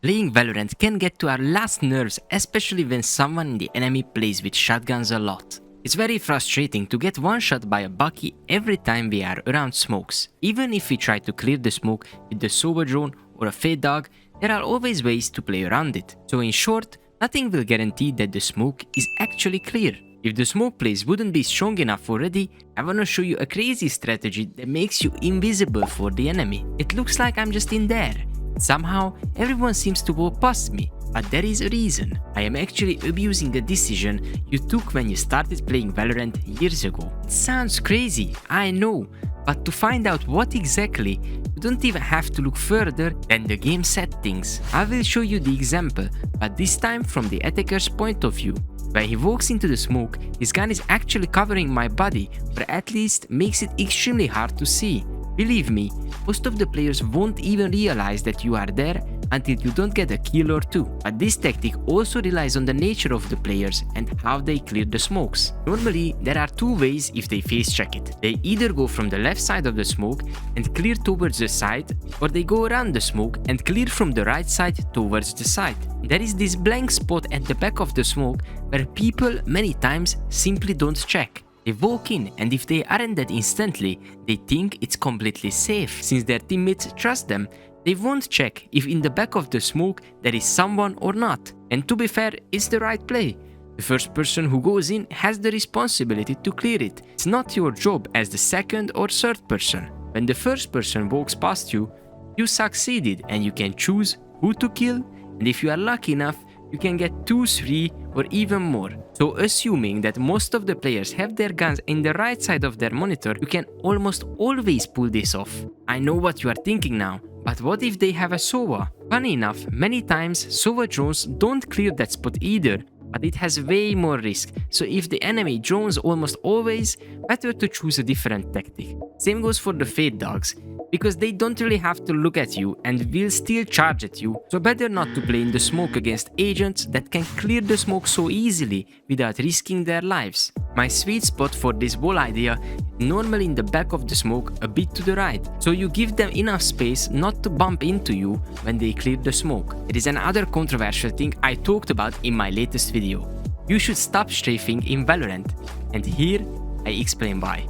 Playing Valorant can get to our last nerves, especially when someone in the enemy plays with shotguns a lot. It's very frustrating to get one shot by a Bucky every time we are around smokes. Even if we try to clear the smoke with the Sova drone or a Fade Dog, there are always ways to play around it. So in short, nothing will guarantee that the smoke is actually clear. If the smoke plays wouldn't be strong enough already, I wanna show you a crazy strategy that makes you invisible for the enemy. It looks like I'm just in there. Somehow, everyone seems to walk past me, but there is a reason. I am actually abusing a decision you took when you started playing Valorant years ago. It sounds crazy, I know, but to find out what exactly, you don't even have to look further than the game settings. I will show you the example, but this time from the attacker's point of view. When he walks into the smoke, his gun is actually covering my body, or at least makes it extremely hard to see. Believe me, most of the players won't even realize that you are there until you don't get a kill or two. But this tactic also relies on the nature of the players and how they clear the smokes. Normally, there are two ways if they face check it. They either go from the left side of the smoke and clear towards the side, or they go around the smoke and clear from the right side towards the side. There is this blank spot at the back of the smoke where people many times simply don't check. They walk in, and if they aren't dead instantly, they think it's completely safe. Since their teammates trust them, they won't check if in the back of the smoke there is someone or not. And to be fair, it's the right play. The first person who goes in has the responsibility to clear it. It's not your job as the second or third person. When the first person walks past you, you succeeded and you can choose who to kill, and if you are lucky enough, you can get 2, 3 or even more. So assuming that most of the players have their guns in the right side of their monitor, you can almost always pull this off. I know what you are thinking now, but what if they have a Sova? Funny enough, many times Sova drones don't clear that spot either, but it has way more risk, so if the enemy drones almost always, better to choose a different tactic. Same goes for the Fade Dogs, because they don't really have to look at you and will still charge at you, so better not to play in the smoke against agents that can clear the smoke so easily without risking their lives. My sweet spot for this wall idea is normally in the back of the smoke a bit to the right, so you give them enough space not to bump into you when they clear the smoke. There is another controversial thing I talked about in my latest video. You should stop strafing in Valorant, and here I explain why.